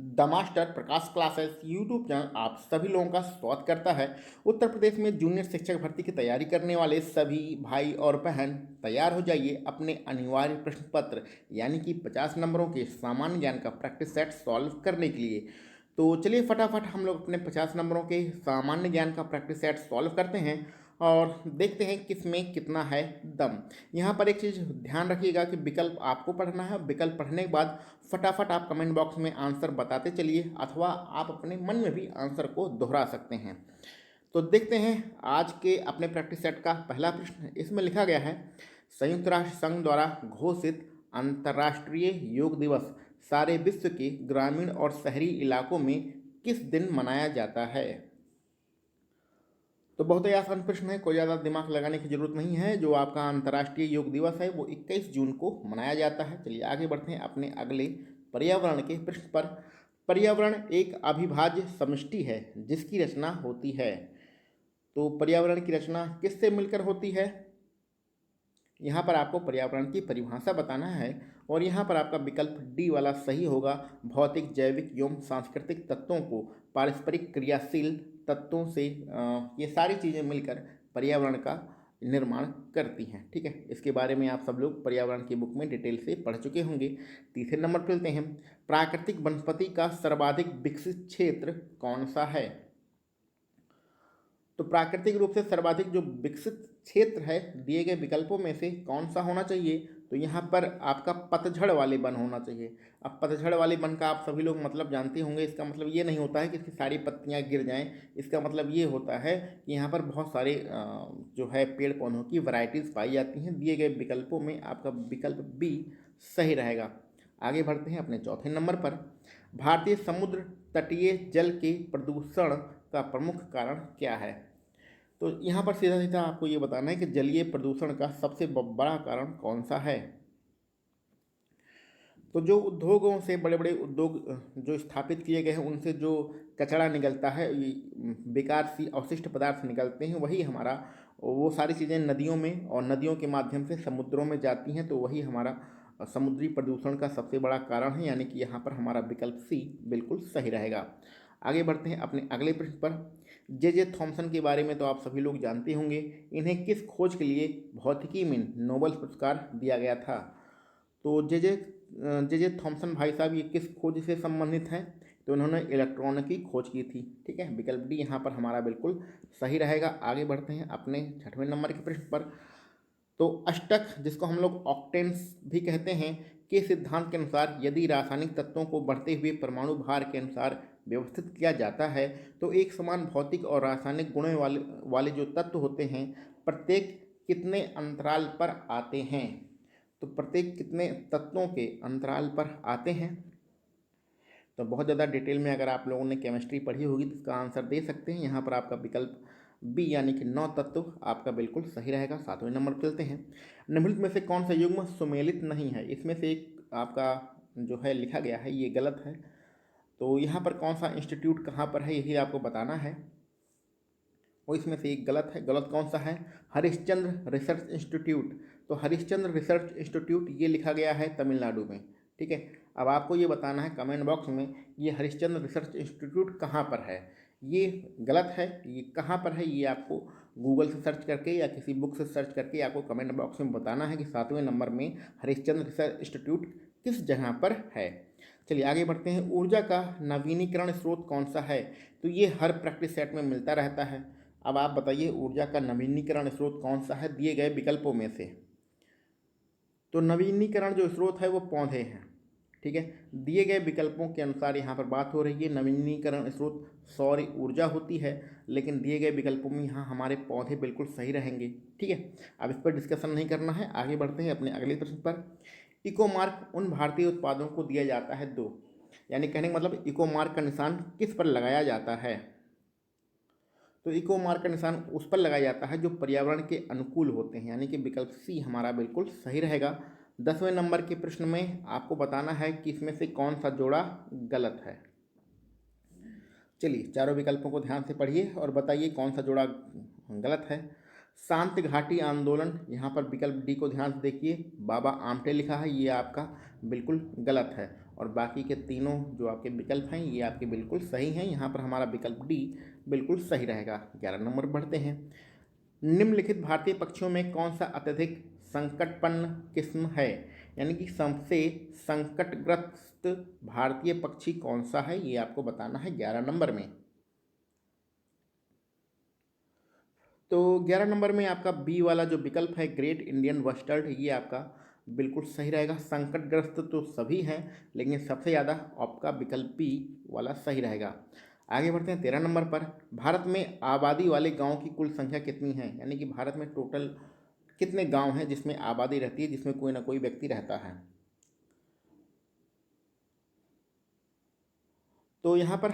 The master Prakash classes YouTube channel आप सभी लोगों का स्वागत करता है। उत्तर प्रदेश में जूनियर शिक्षक भर्ती की तैयारी करने वाले सभी भाई और बहन तैयार हो जाइए अपने अनिवार्य प्रश्न पत्र यानी कि 50 नंबरों के सामान्य ज्ञान का प्रैक्टिस सेट सॉल्व करने के लिए। तो चलिए फटाफट हम लोग अपने 50 नंबरों के सामान्य ज्ञान का प्रैक्टिस सेट सॉल्व करते हैं और देखते हैं किसमें कितना है दम। यहाँ पर एक चीज़ ध्यान रखिएगा कि विकल्प आपको पढ़ना है। विकल्प पढ़ने के बाद फटाफट आप कमेंट बॉक्स में आंसर बताते चलिए अथवा आप अपने मन में भी आंसर को दोहरा सकते हैं। तो देखते हैं आज के अपने प्रैक्टिस सेट का पहला प्रश्न। इसमें लिखा गया है, संयुक्त राष्ट्र संघ द्वारा घोषित अंतर्राष्ट्रीय योग दिवस सारे विश्व के ग्रामीण और शहरी इलाकों में किस दिन मनाया जाता है। तो बहुत ही आसान प्रश्न है, कोई ज़्यादा दिमाग लगाने की जरूरत नहीं है। जो आपका अंतर्राष्ट्रीय योग दिवस है वो 21 जून को मनाया जाता है। चलिए आगे बढ़ते हैं अपने अगले पर्यावरण के प्रश्न पर। पर्यावरण एक अविभाज्य समष्टि है जिसकी रचना होती है। तो पर्यावरण की रचना किससे मिलकर होती है? यहाँ पर आपको पर्यावरण की परिभाषा बताना है और यहाँ पर आपका विकल्प डी वाला सही होगा। भौतिक, जैविक एवं सांस्कृतिक तत्वों को पारस्परिक क्रियाशील तत्वों से ये सारी चीज़ें मिलकर पर्यावरण का निर्माण करती हैं। ठीक है, इसके बारे में आप सब लोग पर्यावरण की बुक में डिटेल से पढ़ चुके होंगे। तीसरे नंबर पर चलते हैं, प्राकृतिक वनस्पति का सर्वाधिक विकसित क्षेत्र कौन सा है? तो प्राकृतिक रूप से सर्वाधिक जो विकसित क्षेत्र है दिए गए विकल्पों में से कौन सा होना चाहिए? तो यहाँ पर आपका पतझड़ वाले वन होना चाहिए। अब पतझड़ वाले वन का आप सभी लोग मतलब जानते होंगे। इसका मतलब ये नहीं होता है कि इसकी सारी पत्तियाँ गिर जाएं। इसका मतलब ये होता है कि यहाँ पर बहुत सारे जो है पेड़ पौधों की वैरायटीज़ पाई जाती हैं। दिए गए विकल्पों में आपका विकल्प बी सही रहेगा। आगे बढ़ते हैं अपने चौथे नंबर पर। भारतीय समुद्र तटीय जल के प्रदूषण का प्रमुख कारण क्या है? तो यहाँ पर सीधा सीधा आपको ये बताना है कि जलीय प्रदूषण का सबसे बड़ा कारण कौन सा है। तो जो उद्योगों से बड़े बड़े उद्योग जो स्थापित किए गए हैं उनसे जो कचरा निकलता है, बेकार सी अवशिष्ट पदार्थ निकलते हैं, वही हमारा वो सारी चीज़ें नदियों में और नदियों के माध्यम से समुद्रों में जाती हैं। तो वही हमारा समुद्री प्रदूषण का सबसे बड़ा कारण है, यानी कि यहाँ पर हमारा विकल्प सी बिल्कुल सही रहेगा। आगे बढ़ते हैं अपने अगले प्रश्न पर। जे थॉमसन के बारे में तो आप सभी लोग जानते होंगे। इन्हें किस खोज के लिए भौतिकी में नोबेल पुरस्कार दिया गया था? तो जे थॉमसन भाई साहब ये किस खोज से संबंधित हैं? तो इन्होंने इलेक्ट्रॉन की खोज की थी। ठीक है, विकल्प डी यहाँ पर हमारा बिल्कुल सही रहेगा। आगे बढ़ते हैं अपने छठवें नंबर के प्रश्न पर। तो अष्टक, जिसको हम लोग ऑक्टेन्स भी कहते हैं, के सिद्धांत के अनुसार यदि रासायनिक तत्वों को बढ़ते हुए परमाणु भार के अनुसार व्यवस्थित किया जाता है तो एक समान भौतिक और रासायनिक गुणों वाले जो तत्व होते हैं प्रत्येक कितने अंतराल पर आते हैं? तो प्रत्येक कितने तत्वों के अंतराल पर आते हैं? तो बहुत ज़्यादा डिटेल में अगर आप लोगों ने केमिस्ट्री पढ़ी होगी तो इसका आंसर दे सकते हैं। यहाँ पर आपका विकल्प बी यानी कि 9 तत्व आपका बिल्कुल सही रहेगा। सातवें नंबर पर चलते हैं। निम्नलिखित में से कौन सा युग्म सुमेलित नहीं है? इसमें से एक आपका जो है लिखा गया है ये गलत है। तो यहाँ पर कौन सा इंस्टीट्यूट कहाँ पर है यही आपको बताना है और इसमें से एक गलत है। गलत कौन सा है? Harishchandra research institute. तो हरिश्चंद्र रिसर्च इंस्टीट्यूट ये लिखा गया है तमिलनाडु में। ठीक है, अब आपको ये बताना है कमेंट बॉक्स में ये हरिश्चंद्र रिसर्च इंस्टीट्यूट कहाँ पर है। ये गलत है, ये कहाँ पर है ये आपको गूगल से सर्च करके या किसी बुक से सर्च करके आपको कमेंट बॉक्स में बताना है कि सातवें नंबर में हरिश्चंद्र रिसर्च इंस्टीट्यूट किस जगह पर है। चलिए आगे बढ़ते हैं। ऊर्जा का नवीनीकरण स्रोत कौन सा है? तो ये हर प्रैक्टिस सेट में मिलता रहता है। अब आप बताइए ऊर्जा का नवीनीकरण स्रोत कौन सा है दिए गए विकल्पों में से? तो नवीनीकरण जो स्रोत है वो पौधे हैं। ठीक है, दिए गए विकल्पों के अनुसार यहाँ पर बात हो रही है नवीनीकरण स्रोत सौर ऊर्जा होती है, लेकिन दिए गए विकल्पों में यहाँ हमारे पौधे बिल्कुल सही रहेंगे। ठीक है, अब इस पर डिस्कशन नहीं करना है। आगे बढ़ते हैं अपने अगले प्रश्न पर। इको मार्क उन भारतीय उत्पादों को दिया जाता है दो, यानी कहने का मतलब इको मार्क का निशान किस पर लगाया जाता है? तो इको मार्क का निशान उस पर लगाया जाता है जो पर्यावरण के अनुकूल होते हैं, यानी कि विकल्प सी हमारा बिल्कुल सही रहेगा। 10वें नंबर के प्रश्न में आपको बताना है कि इसमें से कौन सा जोड़ा गलत है। चलिए चारों विकल्पों को ध्यान से पढ़िए और बताइए कौन सा जोड़ा गलत है। शांत घाटी आंदोलन, यहाँ पर विकल्प डी को ध्यान से देखिए, बाबा आमटे लिखा है, ये आपका बिल्कुल गलत है। और बाकी के तीनों जो आपके विकल्प हैं ये आपके बिल्कुल सही हैं। यहाँ पर हमारा विकल्प डी बिल्कुल सही रहेगा। 11 नंबर बढ़ते हैं। निम्नलिखित भारतीय पक्षियों में कौन सा अत्यधिक संकटपन्न किस्म है, यानी कि सबसे संकटग्रस्त भारतीय पक्षी कौन सा है, ये आपको बताना है 11 नंबर में। तो 11 नंबर में आपका बी वाला जो विकल्प है ग्रेट इंडियन बस्टर्ड, ये आपका बिल्कुल सही रहेगा। संकटग्रस्त तो सभी हैं लेकिन सबसे ज़्यादा आपका विकल्प बी वाला सही रहेगा। आगे बढ़ते हैं 13 नंबर पर। भारत में आबादी वाले गांव की कुल संख्या कितनी है, यानी कि भारत में टोटल कितने गांव हैं जिसमें आबादी रहती है, जिसमें कोई ना कोई व्यक्ति रहता है। तो यहाँ पर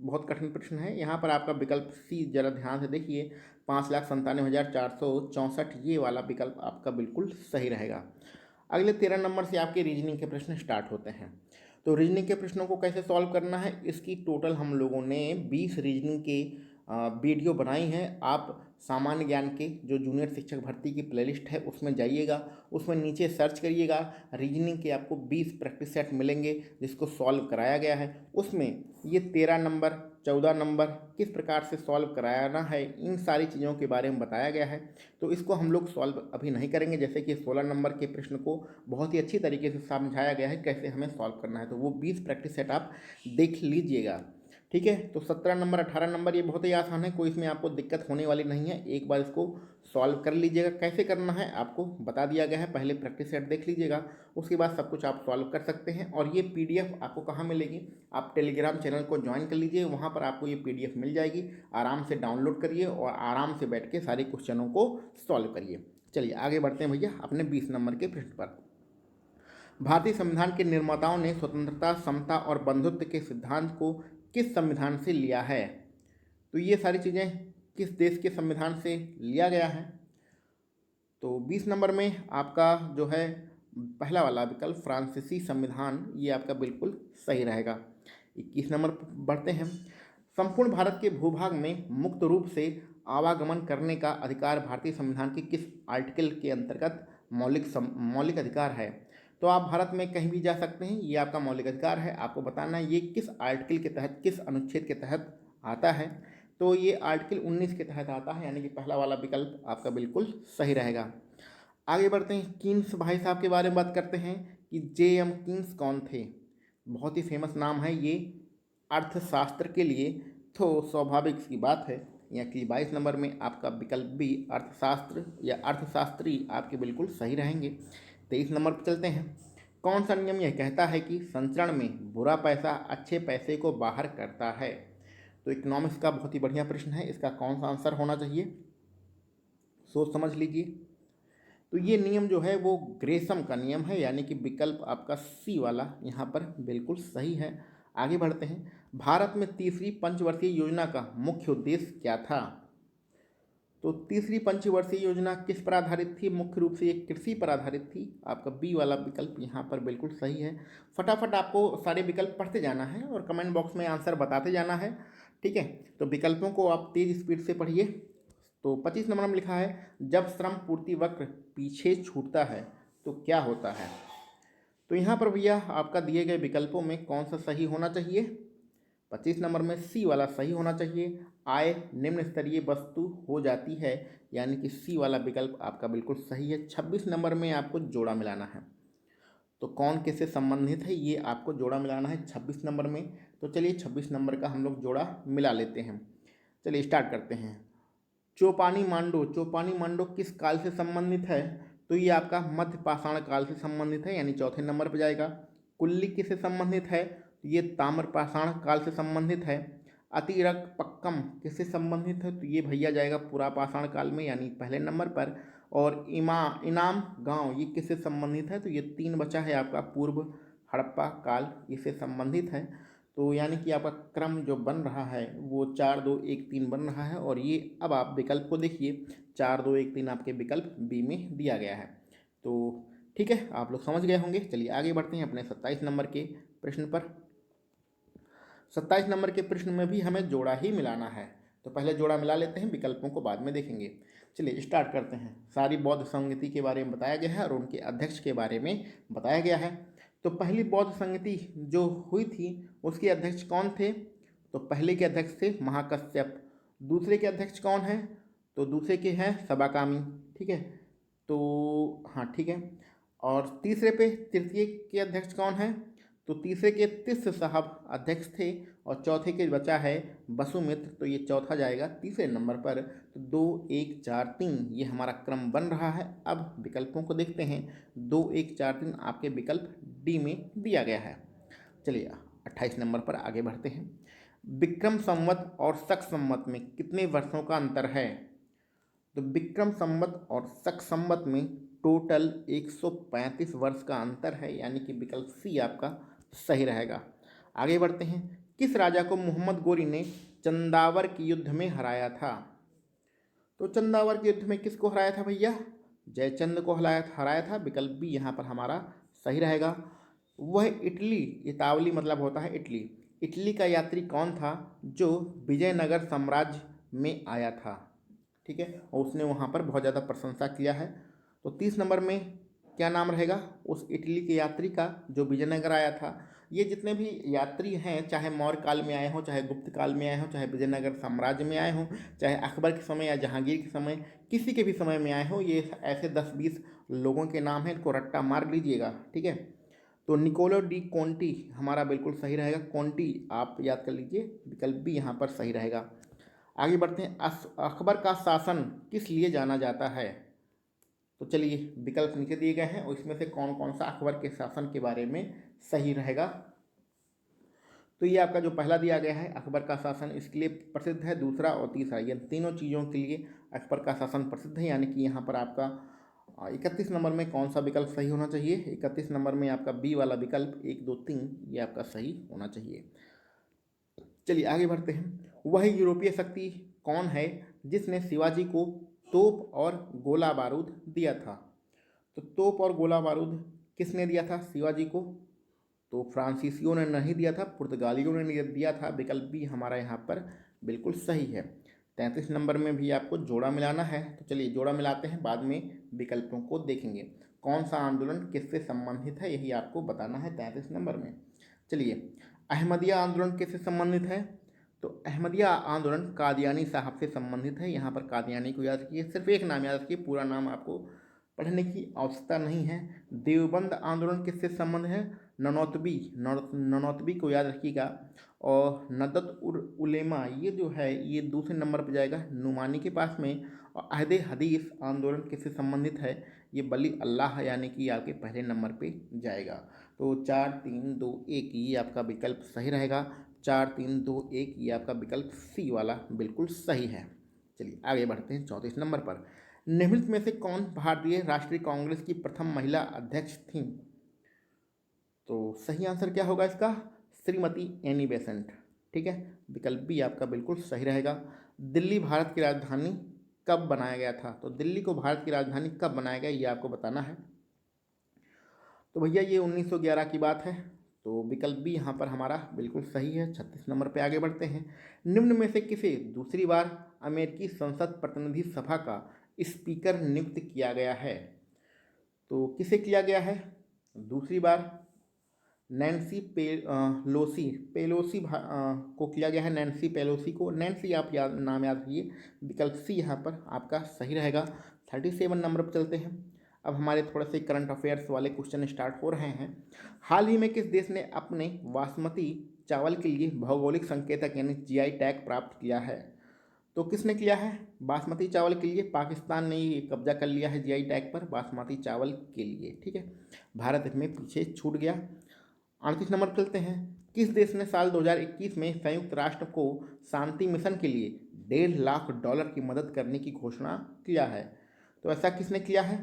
बहुत कठिन प्रश्न है। यहाँ पर आपका विकल्प सी जरा ध्यान से देखिए, 5,97,464, ये वाला विकल्प आपका बिल्कुल सही रहेगा। अगले 13 नंबर से आपके रीजनिंग के प्रश्न स्टार्ट होते हैं। तो रीजनिंग के प्रश्नों को कैसे सॉल्व करना है, इसकी टोटल हम लोगों ने 20 रीजनिंग के वीडियो बनाई हैं। आप सामान्य ज्ञान के जो जूनियर शिक्षक भर्ती की प्लेलिस्ट है उसमें जाइएगा, उसमें नीचे सर्च करिएगा, रीजनिंग के आपको 20 प्रैक्टिस सेट मिलेंगे जिसको सॉल्व कराया गया है। उसमें ये 13 नंबर 14 नंबर किस प्रकार से सॉल्व कराना है, इन सारी चीज़ों के बारे में बताया गया है। तो इसको हम लोग सॉल्व अभी नहीं करेंगे, जैसे कि 16 नंबर के प्रश्न को बहुत ही अच्छी तरीके से समझाया गया है कैसे हमें सॉल्व करना है। तो वो 20 प्रैक्टिस सेट आप देख लीजिएगा, ठीक है। तो 17 नंबर 18 नंबर ये बहुत ही आसान है, कोई इसमें आपको दिक्कत होने वाली नहीं है। एक बार इसको सॉल्व कर लीजिएगा, कैसे करना है आपको बता दिया गया है, पहले प्रैक्टिस सेट देख लीजिएगा, उसके बाद सब कुछ आप सॉल्व कर सकते हैं। और ये पीडीएफ आपको कहाँ मिलेगी, आप टेलीग्राम चैनल को ज्वाइन कर लीजिए, वहाँ पर आपको ये पीडीएफ मिल जाएगी। आराम से डाउनलोड करिए और आराम से बैठ के सारे क्वेश्चनों को सॉल्व करिए। चलिए आगे बढ़ते हैं भैया अपने 20 नंबर के प्रश्न पर। भारतीय संविधान के निर्माताओं ने स्वतंत्रता, समता और बंधुत्व के सिद्धांत को किस संविधान से लिया है। तो ये सारी चीज़ें किस देश के संविधान से लिया गया है। तो 20 नंबर में आपका जो है पहला वाला विकल्प फ्रांसीसी संविधान, ये आपका बिल्कुल सही रहेगा। 21 नंबर पर बढ़ते हैं। संपूर्ण भारत के भूभाग में मुक्त रूप से आवागमन करने का अधिकार भारतीय संविधान के किस आर्टिकल के अंतर्गत मौलिक अधिकार है। तो आप भारत में कहीं भी जा सकते हैं, ये आपका मौलिक अधिकार है। आपको बताना है ये किस आर्टिकल के तहत, किस अनुच्छेद के तहत आता है। तो ये आर्टिकल 19 के तहत आता है, यानी कि पहला वाला विकल्प आपका बिल्कुल सही रहेगा। आगे बढ़ते हैं, कीन्स भाई साहब के बारे में बात करते हैं कि जे.एम. कीन्स कौन थे। बहुत ही फेमस नाम है ये अर्थशास्त्र के लिए। तो स्वाभाविक सी बात है यहाँ की 22 नंबर में आपका विकल्प भी अर्थशास्त्र या अर्थशास्त्री आपके बिल्कुल सही रहेंगे। 23 नंबर पर चलते हैं। कौन सा नियम यह कहता है कि संचरण में बुरा पैसा अच्छे पैसे को बाहर करता है। तो इकोनॉमिक्स का बहुत ही बढ़िया प्रश्न है, इसका कौन सा आंसर होना चाहिए, सोच समझ लीजिए। तो ये नियम जो है वो ग्रेसम का नियम है, यानी कि विकल्प आपका सी वाला यहाँ पर बिल्कुल सही है। आगे बढ़ते हैं। भारत में तीसरी पंचवर्षीय योजना का मुख्य उद्देश्य क्या था। तो तीसरी पंचवर्षीय योजना किस पर आधारित थी, मुख्य रूप से ये कृषि पर आधारित थी। आपका बी वाला विकल्प यहाँ पर बिल्कुल सही है। फटाफट आपको सारे विकल्प पढ़ते जाना है और कमेंट बॉक्स में आंसर बताते जाना है, ठीक है। तो विकल्पों को आप तेज स्पीड से पढ़िए। तो 25 नंबर में लिखा है, जब श्रम पूर्ति वक्र पीछे छूटता है तो क्या होता है। तो यहाँ पर भैया आपका दिए गए विकल्पों में कौन सा सही होना चाहिए। 25 नंबर में सी वाला सही होना चाहिए, आय निम्न स्तरीय वस्तु हो जाती है, यानी कि सी वाला विकल्प आपका बिल्कुल सही है। 26 नंबर में आपको जोड़ा मिलाना है, तो कौन किससे संबंधित है ये आपको जोड़ा मिलाना है 26 नंबर में। तो चलिए 26 नंबर का हम लोग जोड़ा मिला लेते हैं। चलिए स्टार्ट करते हैं। चौपानी मांडो किस काल से संबंधित है। तो ये आपका मध्य पाषाण काल से संबंधित है, यानी चौथे नंबर पर जाएगा। कुल्ली किससे संबंधित है, तो ये ताम्र पाषाण काल से संबंधित है। अतिरक पक्कम किससे संबंधित है, तो ये भैया जाएगा पुरा पाषाण काल में, यानी पहले नंबर पर। और इनाम गांव ये किससे संबंधित है, तो ये 3 बचा है आपका पूर्व हड़प्पा काल, इससे संबंधित है। तो यानी कि आपका क्रम जो बन रहा है वो 4 2 1 3 बन रहा है। और ये अब आप विकल्प को देखिए, 4 2 1 3 आपके विकल्प बी में दिया गया है। तो ठीक है, आप लोग समझ गए होंगे। चलिए आगे बढ़ते हैं अपने 27 नंबर के प्रश्न पर। 27 नंबर के प्रश्न में भी हमें जोड़ा ही मिलाना है, तो पहले जोड़ा मिला लेते हैं, विकल्पों को बाद में देखेंगे। चलिए स्टार्ट करते हैं। सारी बौद्ध संगति के बारे में बताया गया है और उनके अध्यक्ष के बारे में बताया गया है। तो पहली बौद्ध संगति जो हुई थी उसके अध्यक्ष कौन थे? तो पहले के अध्यक्ष थे महाकश्यप। दूसरे के अध्यक्ष कौन है? तो दूसरे के हैं सबाकामी। ठीक है, तो हाँ ठीक है। और तीसरे पे तृतीय के अध्यक्ष कौन है? तो तीसरे के तिस्स साहब अध्यक्ष थे और चौथे के बचा है वसुमित्र, तो ये चौथा जाएगा तीसरे नंबर पर। तो 2 1 4 3 ये हमारा क्रम बन रहा है। अब विकल्पों को देखते हैं। 2 1 4 3 आपके विकल्प डी में दिया गया है। चलिए 28 नंबर पर आगे बढ़ते हैं। विक्रम संवत और शक संवत में कितने वर्षों का अंतर है? तो विक्रम संवत और शक संवत में टोटल 135 वर्ष का अंतर है, यानी कि विकल्प सी आपका सही रहेगा। आगे बढ़ते हैं। किस राजा को मोहम्मद गोरी ने चंदावर के युद्ध में हराया था? तो चंदावर के युद्ध में किसको हराया था भैया? जयचंद को हराया था। विकल्प बी यहाँ पर हमारा सही रहेगा। वह इटली, इतावली मतलब होता है इटली, इटली का यात्री कौन था जो विजयनगर साम्राज्य में आया था? ठीक है, और उसने वहाँ पर बहुत ज़्यादा प्रशंसा किया है। तो 30 नंबर में क्या नाम रहेगा उस इटली के यात्री का जो विजयनगर आया था? ये जितने भी यात्री हैं, चाहे मौर्य काल में आए हों, चाहे गुप्त काल में आए हों, चाहे विजयनगर साम्राज्य में आए हों, चाहे अकबर के समय या जहांगीर के समय, किसी के भी समय में आए हों, ये ऐसे 10-20 लोगों के नाम हैं, इनको रट्टा मार लीजिएगा। ठीक है, तो निकोलो डी कोंटी हमारा बिल्कुल सही रहेगा। कोंटी आप याद कर लीजिए, विकल्प भी यहाँ पर सही रहेगा। आगे बढ़ते हैं। अकबर का शासन किस लिए जाना जाता है? तो चलिए विकल्प नीचे दिए गए हैं और इसमें से कौन कौन सा अकबर के शासन के बारे में सही रहेगा। तो ये आपका जो पहला दिया गया है अकबर का शासन, इसके लिए प्रसिद्ध है। दूसरा और तीसरा, ये तीनों चीज़ों के लिए अकबर का शासन प्रसिद्ध है, यानी कि यहाँ पर आपका 31 नंबर में कौन सा विकल्प सही होना चाहिए? 31 नंबर में आपका बी वाला विकल्प 1 2 3 ये आपका सही होना चाहिए। चलिए आगे बढ़ते हैं। वह यूरोपीय शक्ति कौन है जिसने शिवाजी को तोप और गोला बारूद दिया था? तो तोप और गोला बारूद किसने दिया था शिवाजी को? तो फ्रांसीसियों ने नहीं दिया था, पुर्तगालियों ने दिया था। विकल्प भी हमारा यहाँ पर बिल्कुल सही है। 33 नंबर में भी आपको जोड़ा मिलाना है, तो चलिए जोड़ा मिलाते हैं, बाद में विकल्पों को देखेंगे। कौन सा आंदोलन किससे संबंधित है यही आपको बताना है 33 नंबर में। चलिए, अहमदिया आंदोलन किससे संबंधित है? तो अहमदिया आंदोलन कादियानी साहब से संबंधित है। यहाँ पर कादियानी को याद रखिए, सिर्फ एक नाम याद रखिए, पूरा नाम आपको पढ़ने की आवश्यकता नहीं है। देवबंद आंदोलन किससे संबंध है? ननौतबी को याद रखिएगा। और नदत उर उलेमा ये जो है ये दूसरे नंबर पर जाएगा, नुमानी के पास में। और अहद हदीस आंदोलन किससे संबंधित है? ये बली अल्लाह यानी कि आपके पहले नंबर पे जाएगा। तो 4 3 2 1 ये आपका विकल्प सही रहेगा। 4 3 2 1 ये आपका विकल्प सी वाला बिल्कुल सही है। चलिए आगे बढ़ते हैं 34 नंबर पर। निम्नलिखित में से कौन भारतीय राष्ट्रीय कांग्रेस की प्रथम महिला अध्यक्ष थी? तो सही आंसर क्या होगा इसका? Shrimati Annie Besant. ठीक है, विकल्प भी आपका बिल्कुल सही रहेगा। दिल्ली भारत की राजधानी कब बनाया गया था? तो दिल्ली को भारत की राजधानी कब बनाया गया ये आपको बताना है। तो भैया ये 1911 की बात है, तो विकल्प भी यहाँ पर हमारा बिल्कुल सही है। 36 नंबर पे आगे बढ़ते हैं। निम्न में से किसे दूसरी बार अमेरिकी संसद प्रतिनिधि सभा का स्पीकर नियुक्त किया गया है? तो किसे किया गया है दूसरी बार? नैन्सी पेलोसी को किया गया है। नैन्सी पेलोसी को, नैन्सी आप नाम याद रखिए। विकल्प सी यहाँ पर आपका सही रहेगा। 37 नंबर पर चलते हैं। अब हमारे थोड़े से करंट अफेयर्स वाले क्वेश्चन स्टार्ट हो रहे हैं। हाल ही में किस देश ने अपने बासमती चावल के लिए भौगोलिक संकेतक यानी जीआई टैग प्राप्त किया है? तो किसने किया है बासमती चावल के लिए? पाकिस्तान ने ये कब्जा कर लिया है जीआई टैग पर बासमती चावल के लिए। ठीक है, भारत इसमें पीछे छूट गया। 38 नंबर पर चलते हैं। किस देश ने साल 2021 में संयुक्त राष्ट्र को शांति मिशन के लिए $1.5 लाख की मदद करने की घोषणा किया है? तो ऐसा किसने किया है?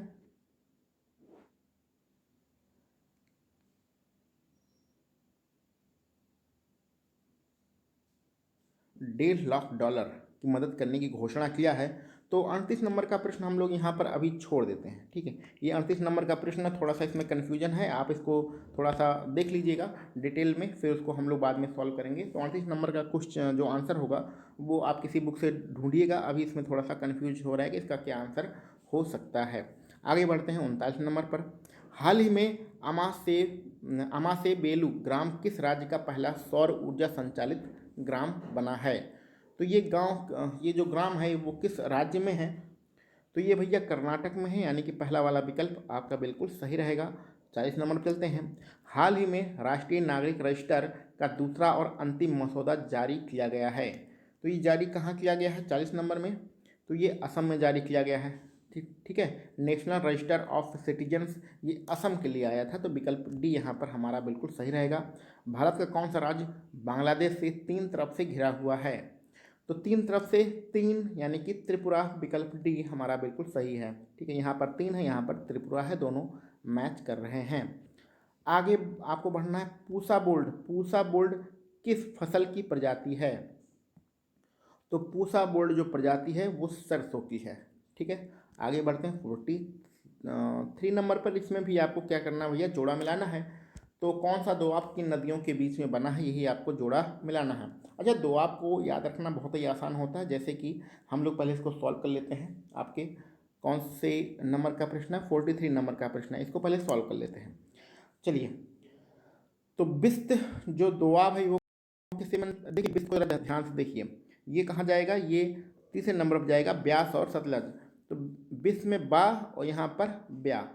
$1.5 लाख की मदद करने की घोषणा किया है। तो 38 नंबर का प्रश्न हम लोग यहाँ पर अभी छोड़ देते हैं। ठीक है, ये 38 नंबर का प्रश्न थोड़ा सा इसमें कन्फ्यूजन है, आप इसको थोड़ा सा देख लीजिएगा डिटेल में, फिर उसको हम लोग बाद में सॉल्व करेंगे। तो 38 नंबर का कुछ जो आंसर होगा वो आप किसी बुक से ढूंढिएगा, अभी इसमें थोड़ा सा कन्फ्यूज हो रहा है कि इसका क्या आंसर हो सकता है। आगे बढ़ते हैं 39 नंबर पर। हाल ही में अमास से अमासेबेलू ग्राम किस राज्य का पहला सौर ऊर्जा संचालित ग्राम बना है? तो ये जो ग्राम है वो किस राज्य में है? तो ये भैया कर्नाटक में है, यानी कि पहला वाला विकल्प आपका बिल्कुल सही रहेगा। 40 नंबर पर चलते हैं। हाल ही में राष्ट्रीय नागरिक रजिस्टर का दूसरा और अंतिम मसौदा जारी किया गया है। तो ये जारी कहाँ किया गया है 40 नंबर में? तो ये असम में जारी किया गया है। ठीक है, नेशनल रजिस्टर ऑफ सिटीजन्स ये असम के लिए आया था, तो विकल्प डी यहाँ पर हमारा बिल्कुल सही रहेगा। भारत का कौन सा राज्य बांग्लादेश से 3 तरफ से घिरा हुआ है? तो 3 तरफ से 3 यानी कि त्रिपुरा, विकल्प डी हमारा बिल्कुल सही है। ठीक है, यहाँ पर 3 है, यहाँ पर त्रिपुरा है, दोनों मैच कर रहे हैं। आगे आपको बढ़ना है। पूसा बोल्ड किस फसल की प्रजाति है? तो पूसा बोल्ड जो प्रजाति है वो सरसों की है। ठीक है, आगे बढ़ते हैं। 43 नंबर पर इसमें भी आपको क्या करना है भैया, जोड़ा मिलाना है। तो कौन सा दोआब किन नदियों के बीच में बना है, यही आपको जोड़ा मिलाना है। अच्छा, दोआब को याद रखना बहुत ही आसान होता है। जैसे कि हम लोग पहले इसको सॉल्व कर लेते हैं। आपके कौन से नंबर का प्रश्न है? 43 नंबर का प्रश्न है, इसको पहले सॉल्व कर लेते हैं। चलिए, तो बिस्त जो दोआब है वो किसे देखिए, बिस्त को ध्यान से देखिए, ये कहाँ जाएगा? ये तीसरे नंबर पर जाएगा, ब्यास और सतलज। तो बिस्त में बा और यहाँ पर ब्या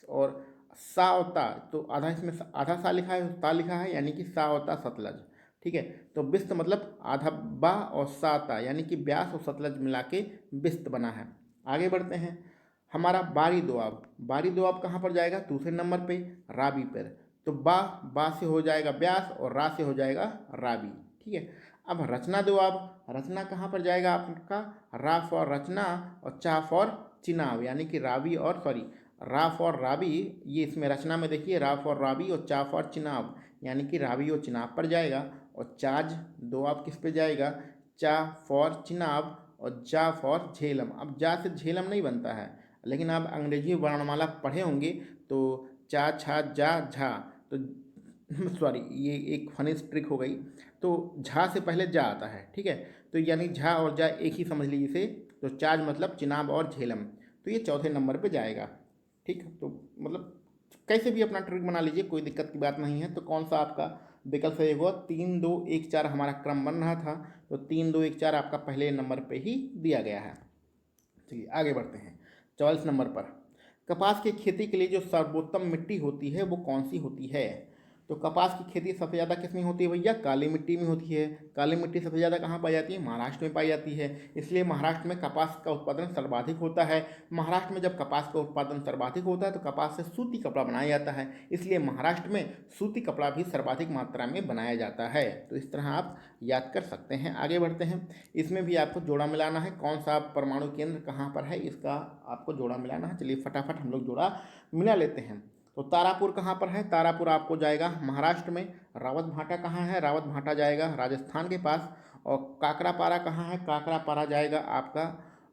और सा और ता, तो आधा इसमें आधा सा लिखा है, ता लिखा है, यानी कि सा और ता सतलज। ठीक है, तो बिस्त मतलब आधा बा और सा ता, यानी कि ब्यास और सतलज मिला के बिस्त बना है। आगे बढ़ते हैं। हमारा बारी दोआब कहाँ पर जाएगा? दूसरे नंबर पे, रावी पर। तो बा से हो जाएगा ब्यास और रा से हो जाएगा रावी। ठीक है, अब रचना कहाँ पर जाएगा आपका? रा फॉर रचना और चा फॉर चिनाव, यानी कि रावी और रा फॉर रावी, ये इसमें रचना में देखिए, रा फॉर रावी और चा फॉर चिनाव, यानी कि रावी और चिनाब पर जाएगा। और चाज दोआब किस पे जाएगा? चा फॉर चिनाब और जा फॉर झेलम। अब जा से झेलम नहीं बनता है, लेकिन आप अंग्रेजी वर्णमाला पढ़े होंगे, तो चा छा जा झा, तो सॉरी ये एक फनी ट्रिक हो गई। तो झा से पहले जा आता है। ठीक है, तो यानी झा और जा एक ही समझ लीजिए इसे। तो चाज मतलब चिनाब और झेलम, तो ये चौथे नंबर पे जाएगा। ठीक, तो मतलब कैसे भी अपना ट्रिक बना लीजिए, कोई दिक्कत की बात नहीं है। तो कौन सा आपका विकल्प सही हुआ? 3 2 1 4 हमारा क्रम बन रहा था, तो 3 2 1 4 आपका पहले नंबर पे ही दिया गया है। चलिए आगे बढ़ते हैं। 44 नंबर पर, कपास की खेती के लिए जो सर्वोत्तम मिट्टी होती है वो कौन सी होती है? तो कपास की खेती सबसे ज़्यादा किस में होती है भैया? काली मिट्टी में होती है। काली मिट्टी सबसे ज़्यादा कहाँ पाई जाती है? महाराष्ट्र में पाई जाती है। इसलिए महाराष्ट्र में कपास का उत्पादन सर्वाधिक होता है। महाराष्ट्र में जब कपास का उत्पादन सर्वाधिक होता है तो कपास से सूती कपड़ा बनाया जाता है, इसलिए महाराष्ट्र में सूती कपड़ा भी सर्वाधिक मात्रा में बनाया जाता है। तो इस तरह आप याद कर सकते हैं। आगे बढ़ते हैं। इसमें भी आपको जोड़ा मिलाना है। कौन सा परमाणु केंद्र कहाँ पर है, इसका आपको जोड़ा मिलाना है। चलिए फटाफट हम लोग जोड़ा मिला लेते हैं। तो तारापुर कहाँ पर है? तारापुर आपको जाएगा महाराष्ट्र में। रावत भाटा कहाँ है? रावत भाटा जाएगा राजस्थान के पास। और काकरापारा कहाँ है? काकरापारा जाएगा आपका,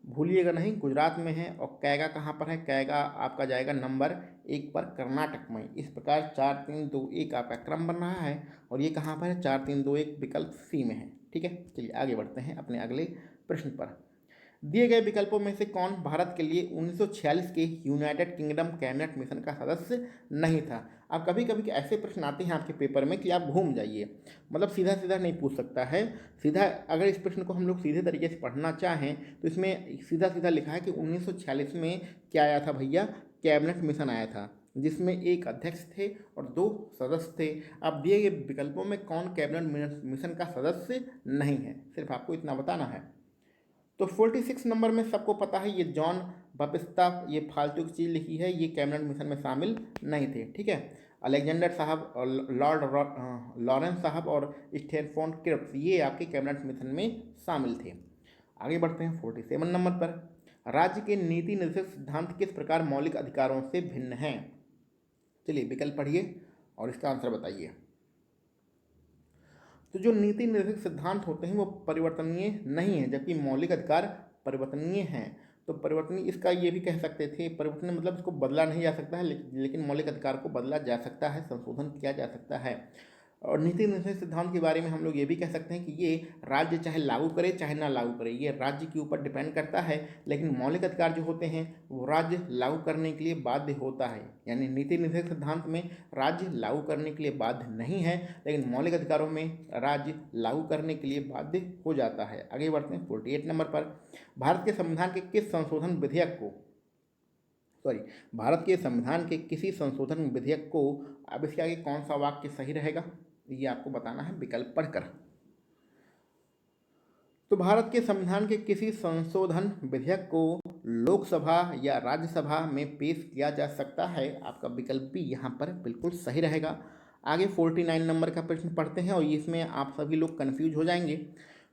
भूलिएगा नहीं, गुजरात में है। और कैगा कहाँ पर है? कैगा आपका जाएगा नंबर 1 पर, कर्नाटक में। इस प्रकार 4 3 2 1 आपका क्रम बन रहा है। और ये कहाँ पर है? 4 3 2 1 विकल्प सी में है। ठीक है, चलिए आगे बढ़ते हैं अपने अगले प्रश्न पर। दिए गए विकल्पों में से कौन भारत के लिए 1946 के यूनाइटेड किंगडम कैबिनेट मिशन का सदस्य नहीं था? अब कभी कभी ऐसे प्रश्न आते हैं आपके पेपर में कि आप घूम जाइए, मतलब सीधा सीधा नहीं पूछ सकता है। सीधा अगर इस प्रश्न को हम लोग सीधे तरीके से पढ़ना चाहें तो इसमें सीधा सीधा लिखा है कि 1946 में क्या आया था भैया? कैबिनेट मिशन आया था, जिसमें एक अध्यक्ष थे और 2 सदस्य थे। अब दिए गए विकल्पों में कौन कैबिनेट मिशन का सदस्य नहीं है, सिर्फ आपको इतना बताना है। तो 46 नंबर में सबको पता है, ये जॉन बपिस्ता, ये फालतू की चीज़ लिखी है, ये कैबिनेट मिशन में शामिल नहीं थे। ठीक है, अलेक्जेंडर साहब और लॉरेंस साहब और स्टैनफोर्ड क्रिप्स, ये आपके कैबिनेट मिशन में शामिल थे। आगे बढ़ते हैं 47 नंबर पर। राज्य के नीति निर्देशक सिद्धांत किस प्रकार मौलिक अधिकारों से भिन्न हैं? चलिए विकल्प पढ़िए और इसका आंसर बताइए। तो जो नीति निर्देशक सिद्धांत होते हैं वो परिवर्तनीय नहीं है, जबकि मौलिक अधिकार परिवर्तनीय हैं। तो परिवर्तनीय, इसका ये भी कह सकते थे, परिवर्तनीय मतलब इसको बदला नहीं जा सकता है, लेकिन मौलिक अधिकार को बदला जा सकता है, संशोधन किया जा सकता है। और नीति निर्देश सिद्धांत के बारे में हम लोग ये भी कह सकते हैं कि ये राज्य चाहे लागू करे चाहे ना लागू करे, ये राज्य के ऊपर डिपेंड करता है, लेकिन मौलिक अधिकार जो होते हैं वो राज्य लागू करने के लिए बाध्य होता है। यानी नीति निर्देश सिद्धांत में राज्य लागू करने के लिए बाध्य नहीं है, लेकिन मौलिक अधिकारों में राज्य लागू करने के लिए बाध्य हो जाता है। आगे बढ़ते हैं 48 नंबर पर। भारत के संविधान के किस संशोधन विधेयक को भारत के संविधान के किसी संशोधन विधेयक को, अब इसके आगे कौन सा वाक्य सही रहेगा ये आपको बताना है विकल्प पढ़कर। तो भारत के संविधान के किसी संशोधन विधेयक को लोकसभा या राज्यसभा में पेश किया जा सकता है, आपका विकल्प भी यहाँ पर बिल्कुल सही रहेगा। आगे 49 नंबर का प्रश्न पढ़ते हैं और इसमें आप सभी लोग कंफ्यूज हो जाएंगे।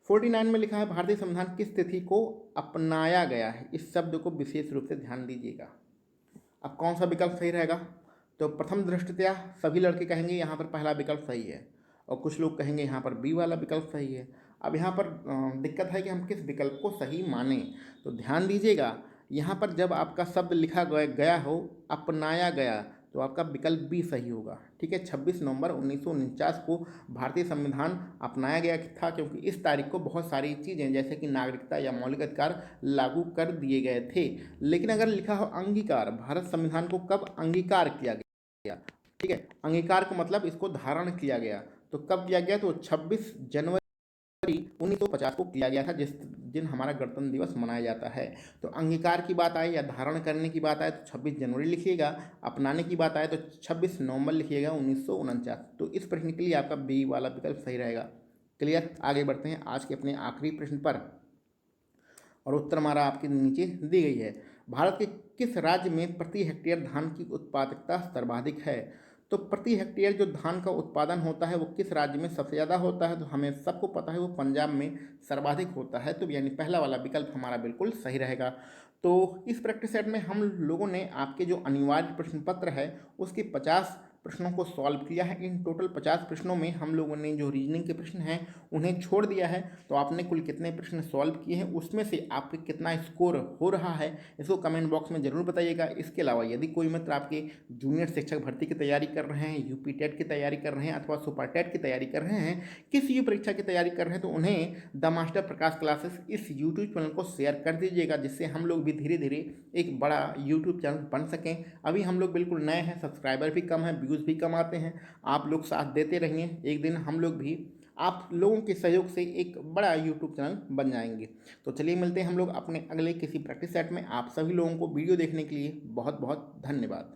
49 में लिखा है भारतीय संविधान किस तिथि को अपनाया गया है। इस शब्द को विशेष रूप से ध्यान दीजिएगा। अब कौन सा विकल्प सही रहेगा, तो प्रथम दृष्टया सभी लड़के कहेंगे यहाँ पर पहला विकल्प सही है, और कुछ लोग कहेंगे यहाँ पर बी वाला विकल्प सही है। अब यहाँ पर दिक्कत है कि हम किस विकल्प को सही माने, तो ध्यान दीजिएगा यहाँ पर जब आपका शब्द लिखा गया हो अपनाया गया, तो आपका विकल्प बी सही होगा। ठीक है, 26 नवंबर 1949 को भारतीय संविधान अपनाया गया था, क्योंकि इस तारीख को बहुत सारी चीज़ें जैसे कि नागरिकता या मौलिक अधिकार लागू कर दिए गए थे। लेकिन अगर लिखा हो अंगीकार, भारत संविधान को कब अंगीकार किया गया। ठीक है, अंगीकार का मतलब इसको धारण किया गया, तो कब किया गया, तो 26 जनवरी 1950 को किया गया था, जिस दिन हमारा गणतंत्र दिवस मनाया जाता है। तो अंगीकार की बात आए या धारण करने की बात आए तो 26 जनवरी लिखिएगा, अपनाने की बात आए तो 26 नवंबर लिखिएगा 1949। तो इस प्रश्न के लिए आपका बी वाला विकल्प सही रहेगा। क्लियर, आगे बढ़ते हैं आज के अपने आखिरी प्रश्न पर, और उत्तर हमारा आपके नीचे दी गई है। भारत के किस राज्य में प्रति हेक्टेयर धान की उत्पादकता सर्वाधिक है। तो प्रति हेक्टेयर जो धान का उत्पादन होता है वो किस राज्य में सबसे ज़्यादा होता है, तो हमें सबको पता है वो पंजाब में सर्वाधिक होता है। तो यानी पहला वाला विकल्प हमारा बिल्कुल सही रहेगा। तो इस प्रैक्टिस सेट में हम लोगों ने आपके जो अनिवार्य प्रश्न पत्र है उसके 50 प्रश्नों को सॉल्व किया है। इन टोटल 50 प्रश्नों में हम लोगों ने जो रीजनिंग के प्रश्न हैं उन्हें छोड़ दिया है। तो आपने कुल कितने प्रश्न सॉल्व किए हैं, उसमें से आपके कितना स्कोर हो रहा है इसको कमेंट बॉक्स में ज़रूर बताइएगा। इसके अलावा यदि कोई मित्र आपके जूनियर शिक्षक भर्ती की तैयारी कर रहे हैं, यूपी टेट की तैयारी कर रहे हैं अथवा सुपर टेट की तैयारी कर रहे हैं, किसी भी परीक्षा की तैयारी कर रहे हैं, तो उन्हें द मास्टर प्रकाश क्लासेस इस यूट्यूब चैनल को शेयर कर दीजिएगा, जिससे हम लोग भी धीरे धीरे एक बड़ा यूट्यूब चैनल बन सकें। अभी हम लोग बिल्कुल नए हैं, सब्सक्राइबर भी कम है, व्यूज़ भी कम आते हैं। आप लोग साथ देते रहिए, एक दिन हम लोग भी आप लोगों के सहयोग से एक बड़ा यूट्यूब चैनल बन जाएंगे। तो चलिए मिलते हैं हम लोग अपने अगले किसी प्रैक्टिस सेट में। आप सभी लोगों को वीडियो देखने के लिए बहुत बहुत धन्यवाद।